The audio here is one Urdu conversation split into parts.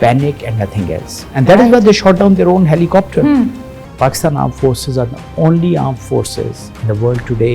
panic and nothing else, and that is why they shot down their own helicopter. Pakistan Armed Forces are the only armed forces in the world today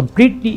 completely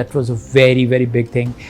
that was a very very big thing.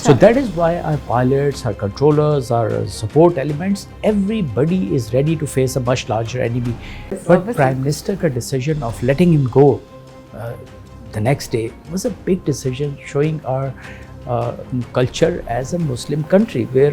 So that is why our pilots, our controllers, our support elements, everybody is ready to face a much larger enemy. But Prime Minister ka decision of letting him go the next day was a big decision, showing our culture as a Muslim country where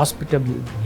hospitable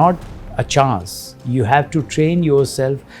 not a chance. You have to train yourself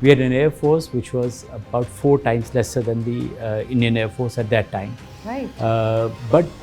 We are an air force which was about 4 times lesser than the Indian Air Force at that time. Right. But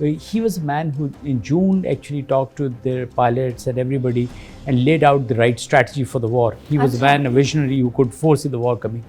he was a man who in June actually talked to their pilots and everybody and laid out the right strategy for the war. He was a man, a visionary who could foresee the war coming.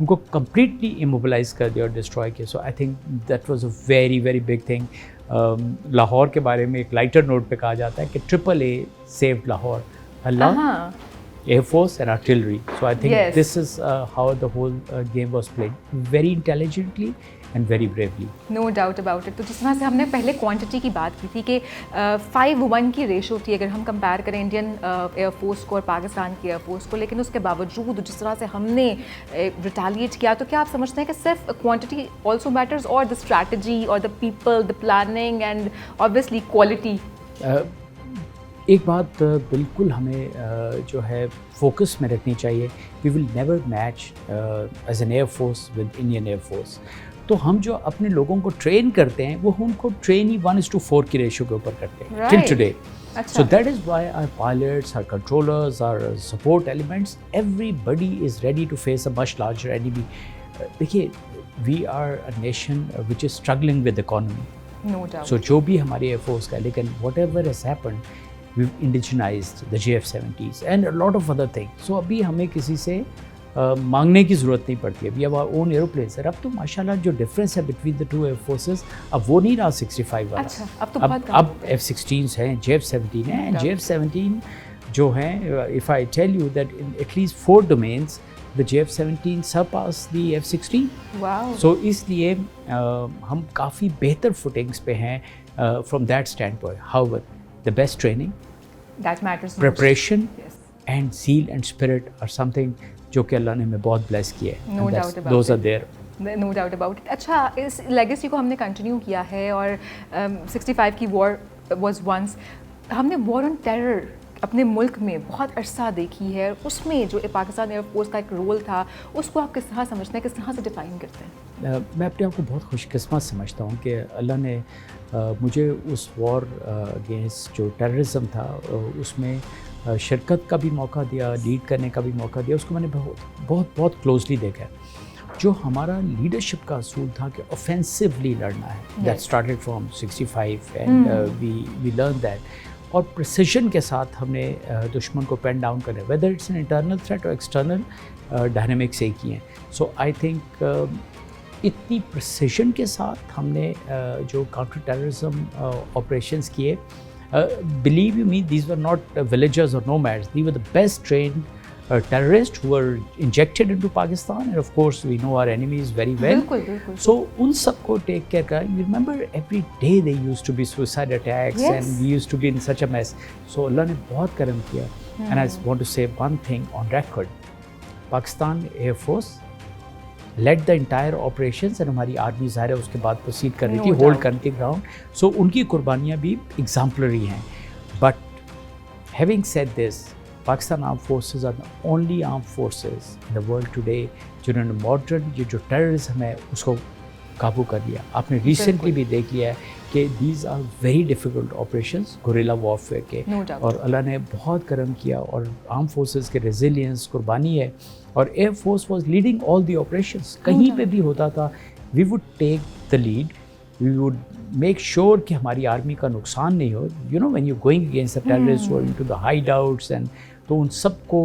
ان کو کمپلیٹلی immobilize کر دیا اور ڈسٹرائے کیا. So I think that was a very very big thing. Lahore کے بارے میں ایک لائٹر نوٹ پہ کہا جاتا ہے کہ AAA saved Lahore, Allah, Air Force and artillery. So I think this is how the whole game was played, very intelligently and very bravely. No doubt about it. تو جس طرح سے ہم نے پہلے کوانٹٹی کی بات کی تھی کہ 5:1 کی ریشو تھی اگر ہم کمپیئر کریں انڈین ایئر فورس کو اور پاکستان کی ایئر فورس کو, لیکن اس کے باوجود جس طرح سے ہم نے ریٹیلیٹ کیا, تو کیا آپ سمجھتے ہیں کہ صرف کوانٹٹی آلسو میٹرز اور دا اسٹریٹجی اور the people, the planning and obviously quality? ایک بات بالکل ہمیں جو ہے فوکس میں رکھنی چاہیے, we will never match as an air force with Indian air force. تو ہم جو اپنے لوگوں کو ٹرین کرتے ہیں وہ ان کو ٹرین ہی 1:4 کی ریشو کے اوپر کرتے ہیں till today. So that is why our pilots, our controllers, our support elements, everybody is ready to face a much larger enemy. دیکھیے, we are a nation which is struggling with economy. So جو بھی ہماری ایئر فورس کا, لیکن whatever has happened, we've indigenized the JF-70s and a lot of other things. So ابھی ہمیں کسی سے مانگنے کی ضرورت نہیں پڑتی ہے. We have our own aeroplanes. سر اب تو ماشاءاللہ جو ڈفرینس ہے between the two air forces, اب وہ نہیں رہا 65 والا, اب F-16s ہیں, JF-17 ہیں. JF-17 جو ہیں, if I tell you that in at least 4 domains the JF-17 surpass the F-16. Wow. So اس لیے ہم کافی بہتر فوٹنگس پہ ہیں from that standpoint. However, the best training, that matters most. Preparation, yes, and zeal and spirit are something جو کہ اللہ نے ہمیں بہت بلیس کیا ہے. No doubt about those it. are there. No doubt about it. اچھا, اس لیگیسی کو ہم نے کنٹینیو کیا ہے اور 65 کی وار واز ونس. ہم نے وار آن ٹیرر اپنے ملک میں بہت عرصہ دیکھی ہے, اس میں جو پاکستان ایئر فورس کا ایک رول تھا, اس کو آپ کس طرح سمجھتے ہیں, کس طرح سے ڈیفائن کرتے ہیں؟ میں اپنے آپ کو بہت خوش قسمت سمجھتا ہوں کہ اللہ نے مجھے اس وار اگینسٹ جو ٹیررزم تھا اس میں شرکت کا بھی موقع دیا, لیڈ کرنے کا بھی موقع دیا. اس کو میں نے بہت کلوزلی دیکھا ہے. جو ہمارا لیڈرشپ کا اصول تھا کہ اوفینسولی لڑنا ہے, that started from 65 and we learn that. اور پریسیژن کے ساتھ ہم نے دشمن کو پین ڈاؤن کرنا, whether it's an internal threat اور ایکسٹرنل ڈائنامکس ایک ہی ہیں. سو آئی تھنک اتنی پریسیژن کے ساتھ ہم نے جو کاؤنٹر ٹیررزم آپریشنس کیے, believe you me, these were not villagers اور nomads, they were the best trained terrorists who were injected into Pakistan, and of course we know our enemies very well. So un sab ko take care kar. You remember every day they used to be suicide attacks, yes, and we used to be in such a mess. So Allah ne bahut karam kiya. And I want to say one thing on record. Pakistan Air Force led the entire operations, and ہماری آرمی ظاہر ہے اس کے بعد proceed کر رہی تھی, hold کرنے کی ground. So ان کی قربانیاں بھی exemplary ہیں. But having said this, Pakistan Armed Forces are the only armed forces in the world today جنہوں نے ماڈرن یہ جو ٹیررزم ہے اس کو قابو کر لیا. آپ نے ریسنٹلی بھی دیکھ لیا ہے کہ these are very difficult operations guerrilla warfare کے, اور اللہ نے بہت کرم کیا, اور آرم فورسز کے ریزیلینس قربانی ہے, اور air force was leading all the operations. کہیں پہ بھی ہوتا تھا we would take the lead, we would make sure کہ ہماری آرمی کا نقصان نہیں ہو. You know when you going against the terrorist into the hideouts, and تو ان سب کو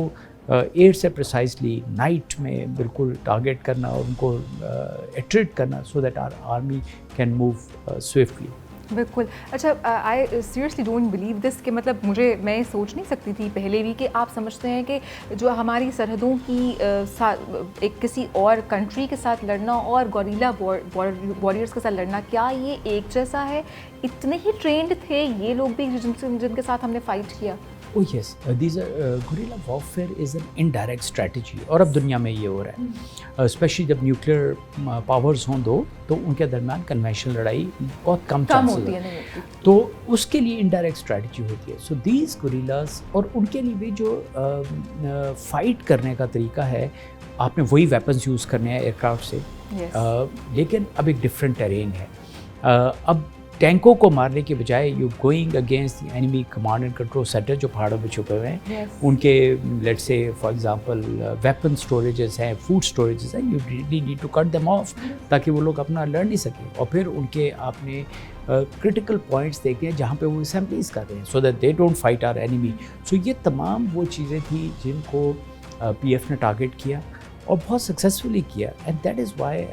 ایئر سے پریسائزلی نائٹ میں بالکل ٹارگیٹ کرنا اور ان کو اٹریٹ کرنا, so that our army can move swiftly. بالکل. اچھا, I seriously don't believe this کہ مطلب میں سوچ نہیں سکتی تھی پہلے بھی کہ آپ سمجھتے ہیں کہ جو ہماری سرحدوں کی ایک کسی اور کنٹری کے ساتھ لڑنا اور گوریلا واریئرس کے ساتھ لڑنا, کیا یہ ایک جیسا ہے؟ اتنے ہی ٹرینڈ تھے یہ لوگ بھی جن کے ساتھ ہم نے فائٹ کیا؟ Oh yes, these are guerrilla warfare is an indirect strategy, اور اب دنیا میں یہ ہو رہا ہے, اسپیشلی جب نیوکلیئر پاورز ہوں دو تو ان کے درمیان کنونشنل لڑائی بہت کم ہوتی ہے, تو اس کے لیے انڈائریکٹ اسٹریٹجی ہوتی ہے. سو دیز گوریلاز, اور ان کے لیے بھی جو فائٹ کرنے کا طریقہ ہے, آپ نے وہی ویپنز یوز کرنے ہیں ایئر کرافٹ سے, لیکن اب ایک ڈفرینٹ ٹیرین ہے. اب ٹینکوں کو مارنے کے بجائے you going against the enemy command and control centre جو پہاڑوں میں چھپے ہوئے ہیں, ان کے لیٹ سے فار ایگزامپل ویپن اسٹوریجز ہیں, فوڈ اسٹوریجز ہیں, you really need to cut them off تاکہ وہ لوگ اپنا لڑ نہیں سکیں. اور پھر ان کے آپ نے کرٹیکل پوائنٹس دیکھے ہیں جہاں پہ وہ اسمبلیز کر رہے ہیں, so that they don't fight our enemy. سو یہ تمام وہ چیزیں تھیں جن کو پی ایف نے ٹارگیٹ کیا, اور بہت سکسیزفلی کیا. And that is Y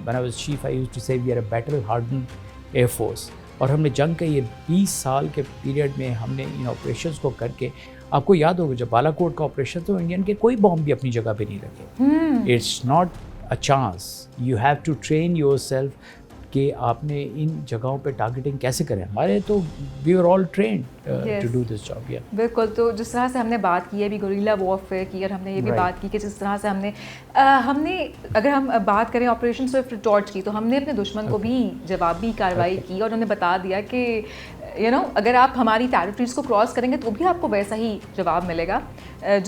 when I was chief I used to say we are a battle hardened air force. اور ہم نے جنگ کے یہ 20 سال کے پیریڈ میں ہم نے ان آپریشنس کو کر کے, آپ کو یاد ہوگا جب بالا کوٹ کا آپریشن تو انڈین کے کوئی بام بھی اپنی جگہ پہ نہیں رکھے. It's not a chance, you have to train yourself کہ آپ نے ان جگہوں پہ ٹارگیٹنگ کیسے کریں. ہمارے تو we are all trained to do this job. بالکل. تو جس طرح سے ہم نے بات کی ہے ابھی گوریلا وارفیئر کی, اور ہم نے یہ بھی بات کی کہ جس طرح سے ہم نے اگر ہم بات کریں آپریشن سوئفٹ ٹارچ کی, تو ہم نے اپنے دشمن کو بھی جوابی کارروائی کی, اور انہوں نے بتا دیا کہ اگر آپ ہماری ٹیریٹریز کو کراس کریں گے تو بھی آپ کو ویسا ہی جواب ملے گا.